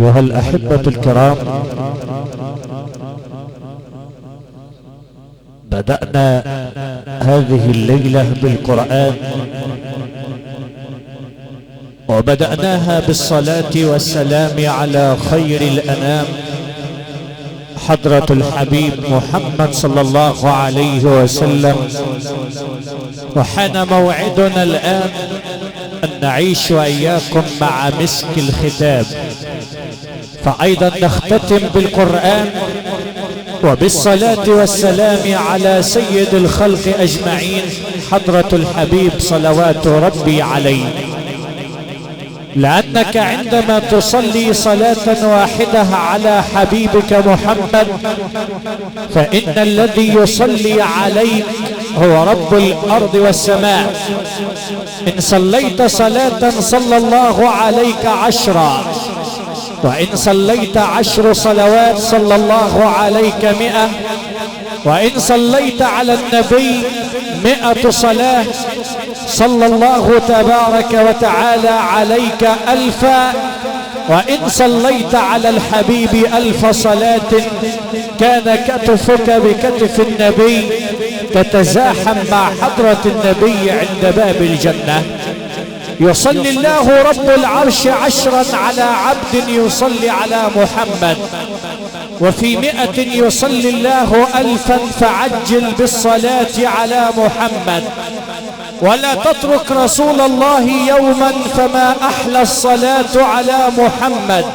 أيها الأحبة الكرام، بدأنا هذه الليلة بالقرآن، وبدأناها بالصلاة والسلام على خير الأنام حضرة الحبيب محمد صلى الله عليه وسلم. وحان موعدنا الآن أن نعيش وإياكم مع مسك الختام، فأيضا نختتم بالقرآن وبالصلاة والسلام على سيد الخلق أجمعين حضرة الحبيب صلوات ربي عليه. لأنك عندما تصلي صلاة واحدة على حبيبك محمد فإن الذي يصلي عليك هو رب الأرض والسماء. إن صليت صلاة صلى الله عليك 10، وإن صليت 10 صلوات صلى الله عليك 100، وإن صليت على النبي 100 صلاة صلى الله تبارك وتعالى عليك 1000، وإن صليت على الحبيب 1000 صلاة كان كتفك بكتف النبي تتزاحم مع حضرة النبي عند باب الجنة. يصلي الله رب العرش 10 على عبد يصلي على محمد، وفي 100 يصلي الله 1000، فعجل بالصلاة على محمد. ولا تترك رسول الله يوما فما أحلى الصلاة على محمد.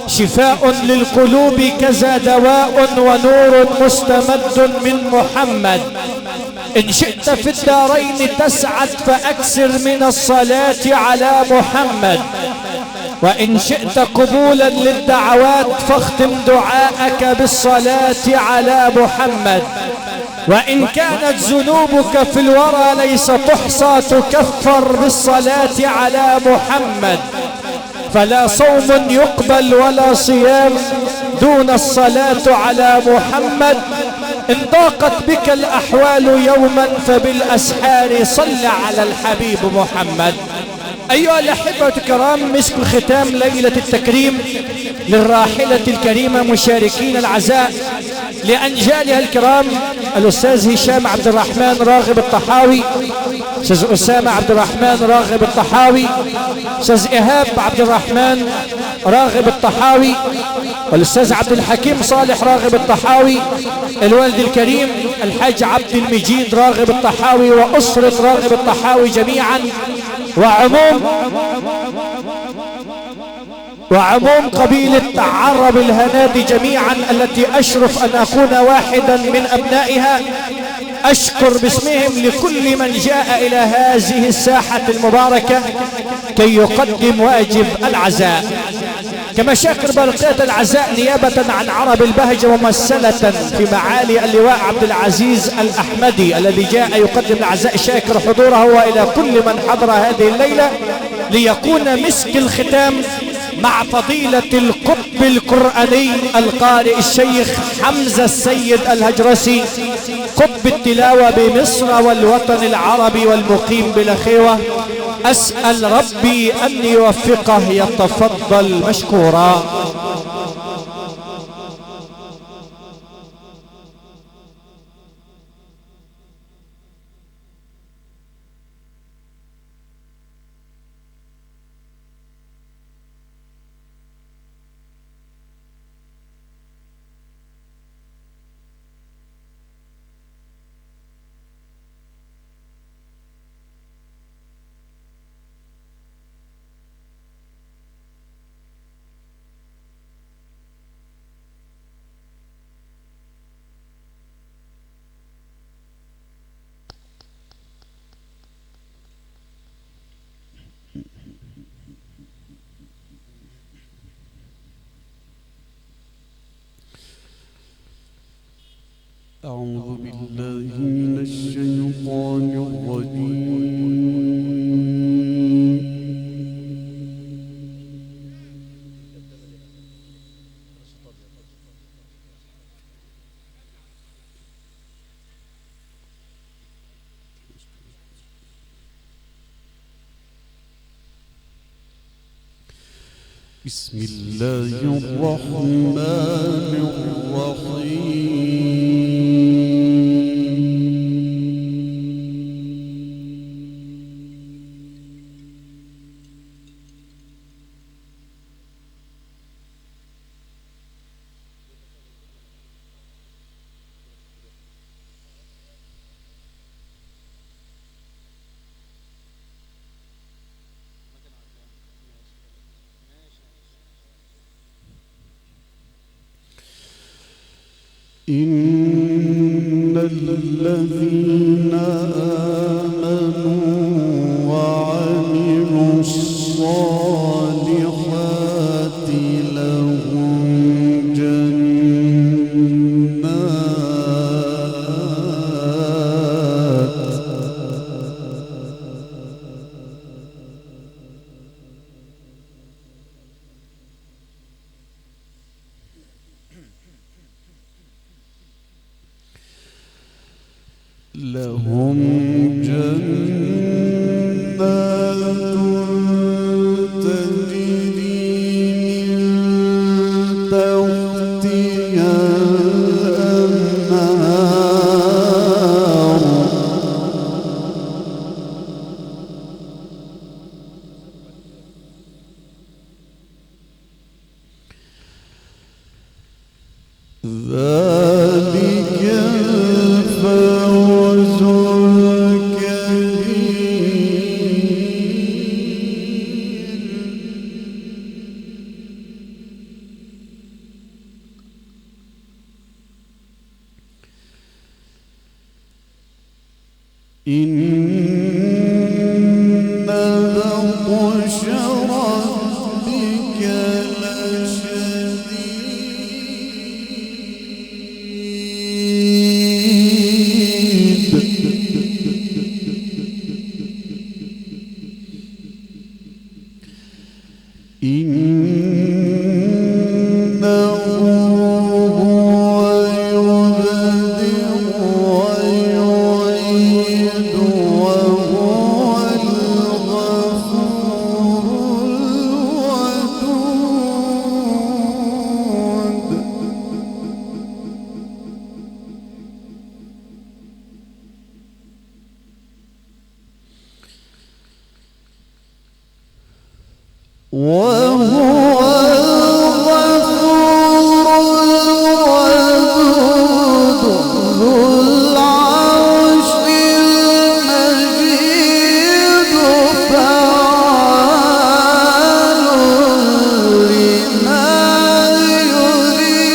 شفاء للقلوب كذا دواء ونور مستمد من محمد. إن شئت في الدارين تسعد فأكثر من الصلاة على محمد. وإن شئت قبولا للدعوات فاختم دعاءك بالصلاة على محمد. وإن كانت ذنوبك في الورى ليس تحصى تكفر بالصلاة على محمد. فلا صوم يقبل ولا صيام دون الصلاة على محمد. إن ضاقت بك الأحوال يوما فبالأسحار صل على الحبيب محمد. أيها الأحبة الكرام، مسك الختام ليلة التكريم للراحلة الكريمة مشاركين العزاء لأنجالها الكرام الأستاذ هشام عبد الرحمن راغب الطحاوي، أستاذ أسامة عبد الرحمن راغب الطحاوي، أستاذ إيهاب عبد الرحمن راغب الطحاوي، والأستاذ عبد الحكيم صالح راغب الطحاوي، الوالد الكريم الحاج عبد المجيد راغب الطحاوي وأسرة راغب الطحاوي جميعا، وعموم قبيلة عرب الهنادي جميعا التي أشرف أن أكون واحدا من أبنائها. أشكر باسمهم لكل من جاء إلى هذه الساحة المباركة كي يقدم واجب العزاء. كما شاكر بقية العزاء نيابة عن عرب البهجة ممثلة في معالي اللواء عبد العزيز الأحمدي الذي جاء يقدم العزاء، شاكر حضوره وإلى كل من حضر هذه الليلة ليكون مسك الختام مع فضيلة القطب القرآني القارئ الشيخ حمزة السيد الهجرسي قطب التلاوة بمصر والوطن العربي والمقيم بالأخيوة. أسأل ربي أن يوفقه، يتفضل مشكورا. أعوذ بالله من الشيطان الرجيم. بسم الله الرحمن الرحيم. إن الذين آمنوا وعملوا الصالحات لهم جنات تجري من تحتها الأنهار ذلك الفوز إن بطش ربك لشديد إنه هو يبدئ ويعيد وهو الغفور الودود وهو الغفور الودود ذو العرش المجيد فعال لما يريد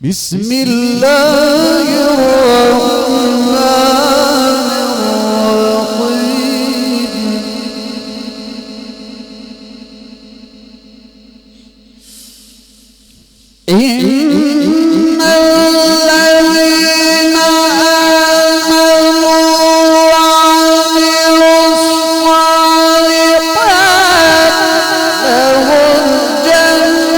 بسم الله الرحمن الرحيم إن الذين آمنوا وعملوا الصالحات لهم جنات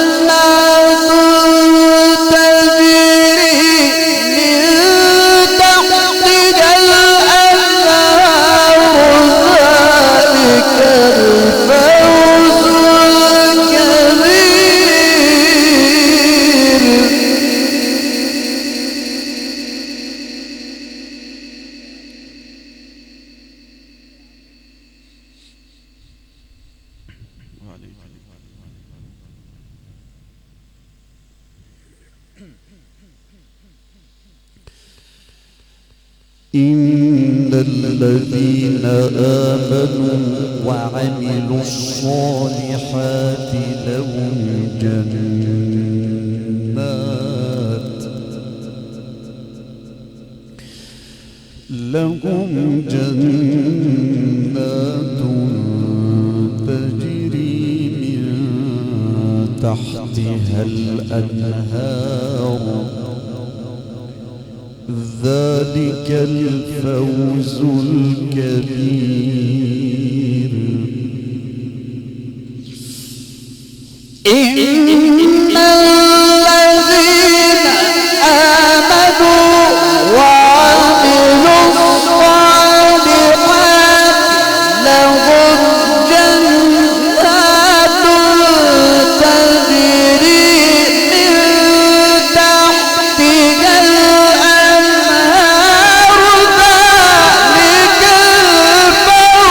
إن الذين آمنوا وعملوا الصالحات لهم جنات تجري من تحتها الأنهار ذلك الفوز الكبير. إن الذين آمنوا وعملوا الصالحات لهم جنات تجري من تحتها الأنهار ذلك الفوز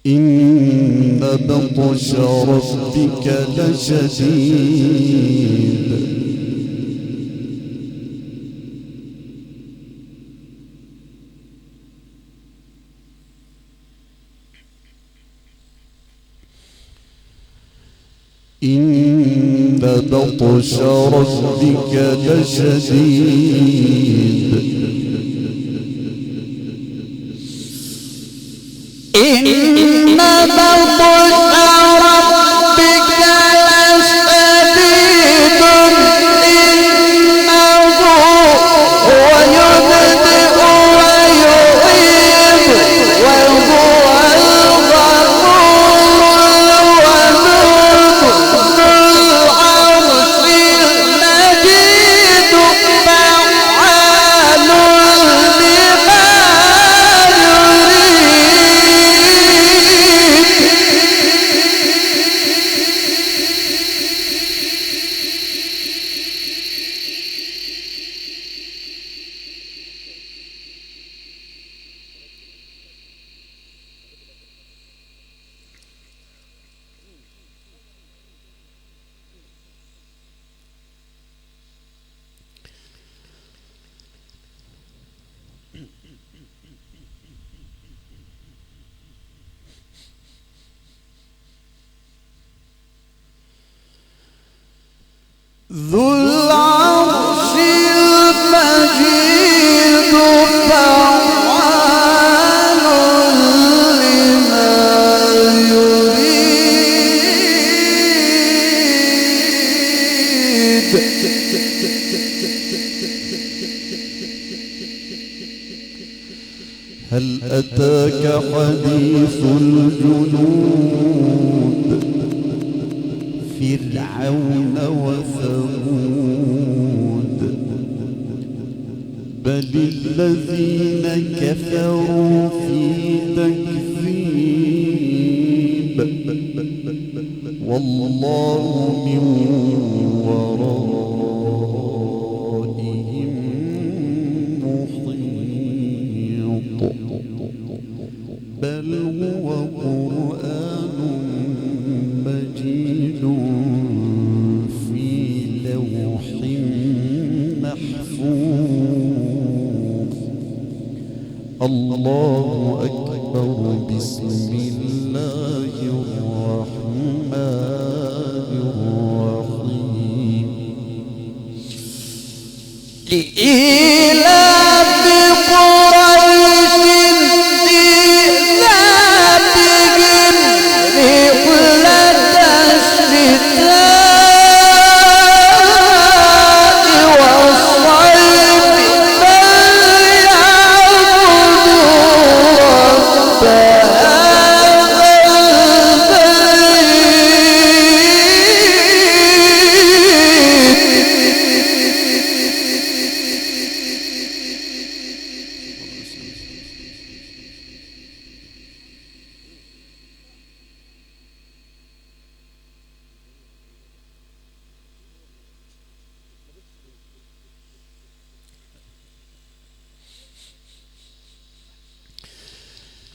إن بطش ربك لشديد. إن بطش ربك لشديد. إن بطش ربك لشديد إنه هو يبدئ ويعيد وهو الغفور الودود ذو العرش المجيد فعال لما ذو العرش المجيد فعال لما يريد. هل أتاك حديث الجنود فرعون وثمود بل الذين كفروا في تكذيب والله من ورائهم محيط بل هو قرآن مجيد في لوح محفوظ. الله أكبر. بسم الله الرحمن الرحيم. لإيلاف قريش إيلافهم رحلة الشتاء والصيف فليعبدوا رب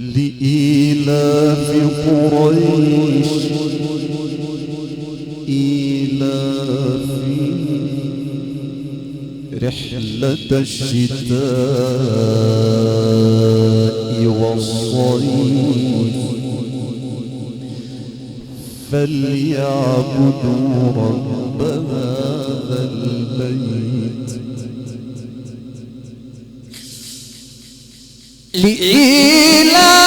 لإيلاف قريش إيلافهم رحلة الشتاء والصيف فليعبدوا رب هذا البيت لإيلاف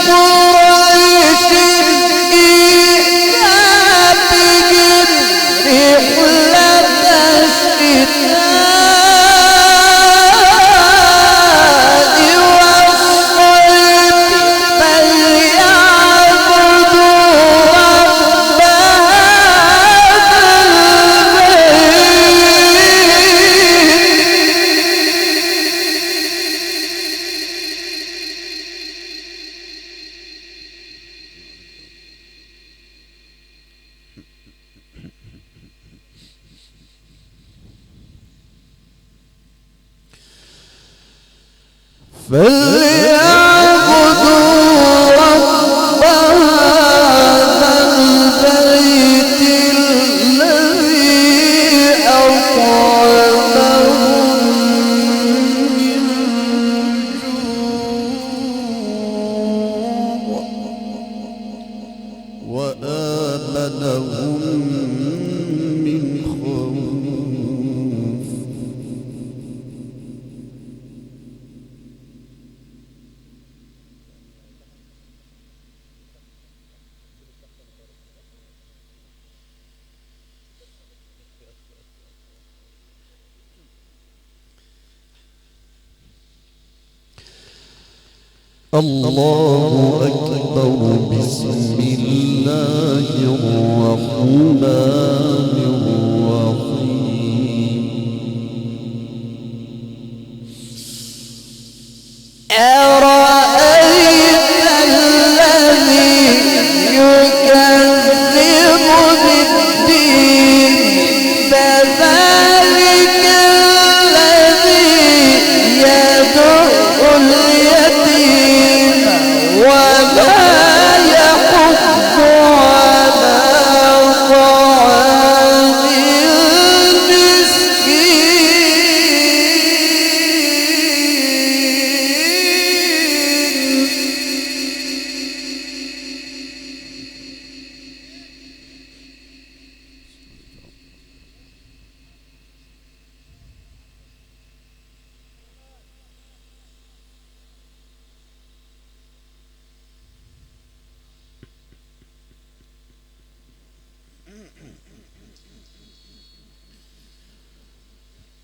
قريش إيلافهم رحلة الشتاء والصيف فليعبدوا رب هذا البيت الذي أطعمهم من جوع وآمنهم من خوف. الله أكبر. بسم الله الرحمن الرحيم. أرأيت الذي يكذب بالدين فذلك الذي يدع اليتيم ولا يحض على طعام المسكين.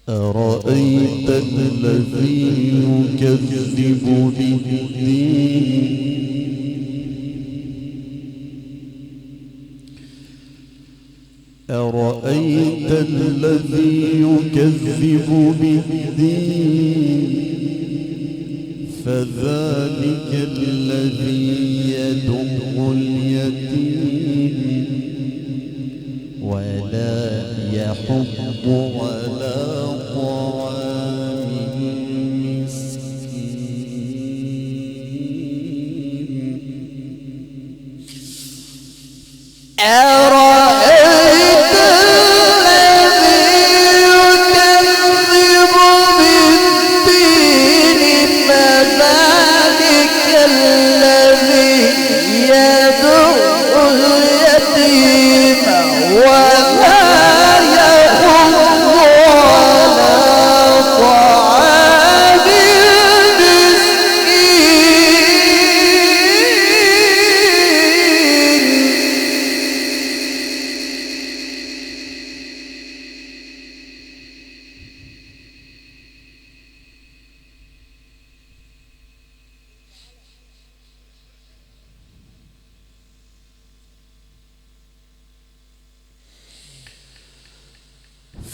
أرأيت الذي يكذب بالدين أرأيت الذي يكذب بالدين فذلك الذي يدع اليتيم ولا يحض على طعام المسكين. أرأيت الذي يكذب بالدين فذلك الذي يدع اليتيم ولا يحض على طعام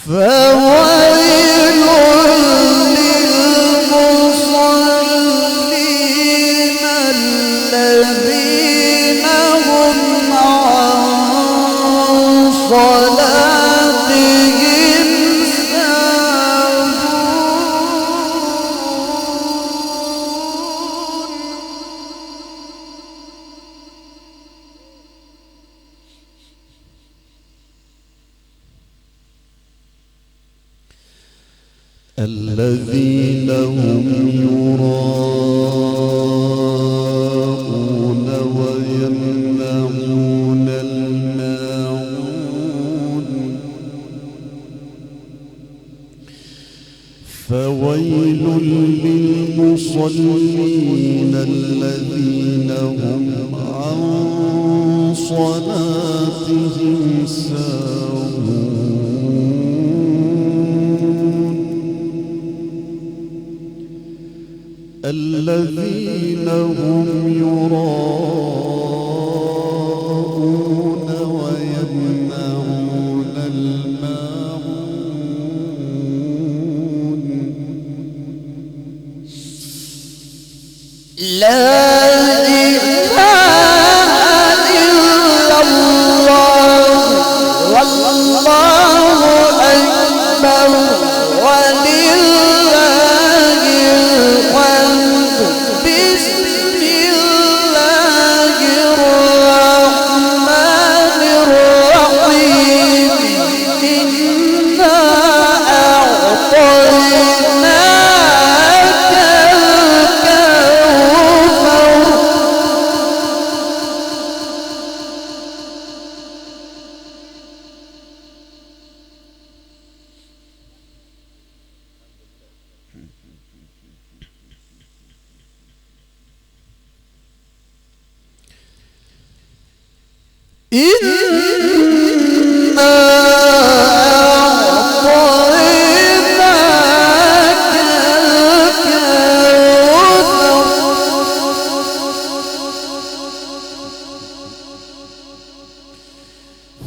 فويل للمصلين الذين هم عن صلاتهم ساهون. الذين هم يراءون ويمنعون الماعون فويل للمصلين الذين هم عن صلاتهم ساهون الذين هم يراءون ويمنعون الماعون لا إله إلا الله والله أكبر ولله الحمد بسم الله الرحمن الرحيم إنا أعطيناك الكوثر إنا أعطيناك الكوثر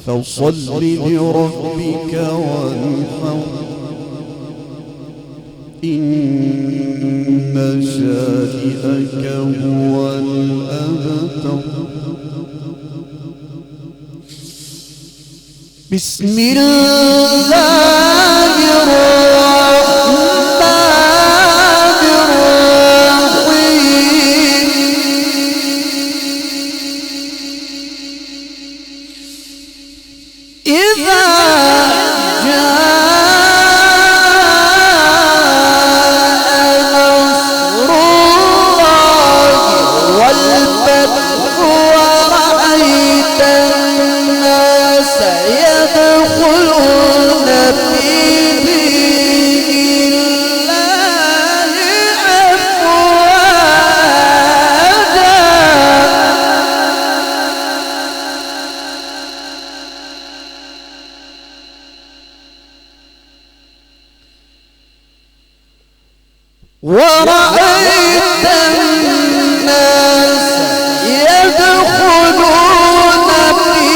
فصل لربك وانحر إن شانئك هو الأبتر بسم الله الرحمن الرحيم إذا جاء نصر الله والفتح ورأيت الناس يدخلون في دين الله أفواجا ورأيت الناس يدخلون في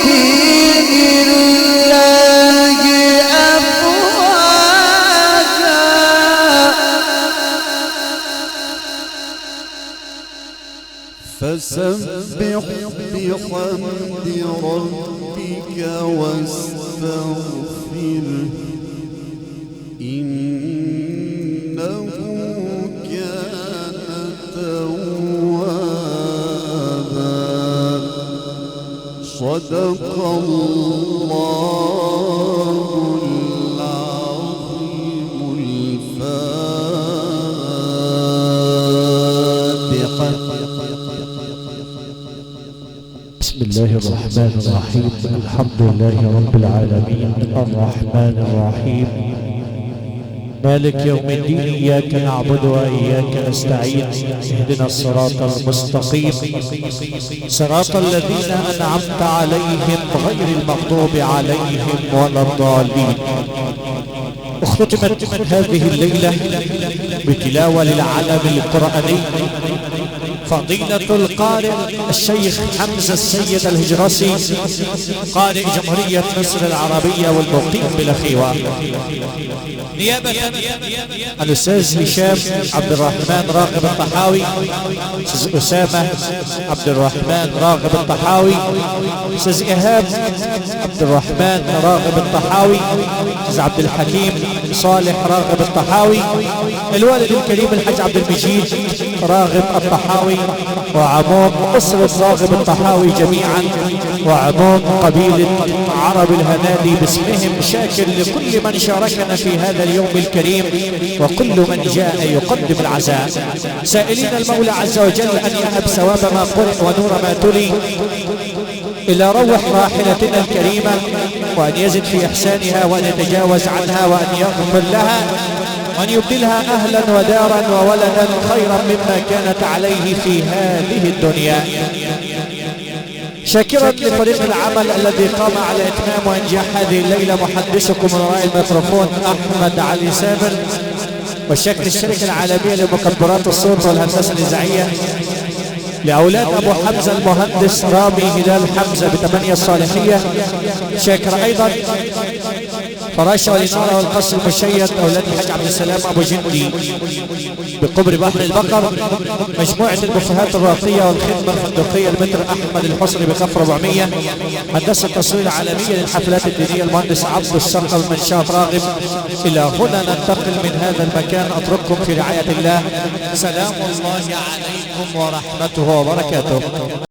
دين الله أفواجا فسبح بحمد ربك واستغفره إنه كان توابا صدق الله العظيم الفاتحة. بسم الله الرحمن الرحيم الحمد لله رب العالمين الرحمن الرحيم مالك يوم الدين إياك نعبد وإياك نستعين اهدنا الصراط المستقيم صراط الذين أنعمت عليهم غير المغضوب عليهم ولا الضالين. اختتمت هذه الليلة بتلاوة للعلم القرآني فضيلة القارئ الشيخ حمزة السيد الهجرسي قارئ جمهورية مصر العربية والمقيم بالأخيوة، نيابة الأستاذ هشام عبد الرحمن راغب الطحاوي، أستاذ أسامة عبد الرحمن راغب الطحاوي، أستاذ إيهاب عبد الرحمن راغب الطحاوي، أستاذ عبد الحكيم صالح راغب الطحاوي، الوالد الكريم الحاج عبد المجيد راغب الطحاوي، وعموم أسرة راغب الطحاوي جميعا، وعموم قبيلة عرب الهنادي باسمهم، شاكر لكل من شاركنا في هذا اليوم الكريم وكل من جاء يقدم العزاء، سائلين المولى عز وجل أن يهب ثواب ما قرئ ونور ما تلي إلى روح راحلتنا الكريمة، وأن يزد في إحسانها، وأن يتجاوز عنها، وأن يغفر لها، وأن يبدلها أهلا ودارا وولدا خيرا مما كانت عليه في هذه الدنيا. شاكرا لفريق العمل الذي قام على إتمام وإنجاح هذه الليلة، محدثكم من وراء الميكروفون أحمد علي سامر، والشكر الشركة العالمية لمكبرات الصوت والهندسة الإذاعية، لأولاد أبو حمزة المهندس رامي هلال حمزة ب8 الصالحية. شاكر أيضا فراشة والإنارة والقصر المشيد أولاد الحاج عبد السلام أبو جندي بقبر بحر البقر، مجموعة البوفيهات الراقية والخدمة الفندقية المتر أحمد الحسني بكفر 400، هندسة التصوير العالمية للحفلات الدينية المهندس عبد الشرق المنشاط راغب. إلى هنا ننتقل من هذا المكان، أترككم في رعاية الله، سلام الله عليكم ورحمته وبركاته.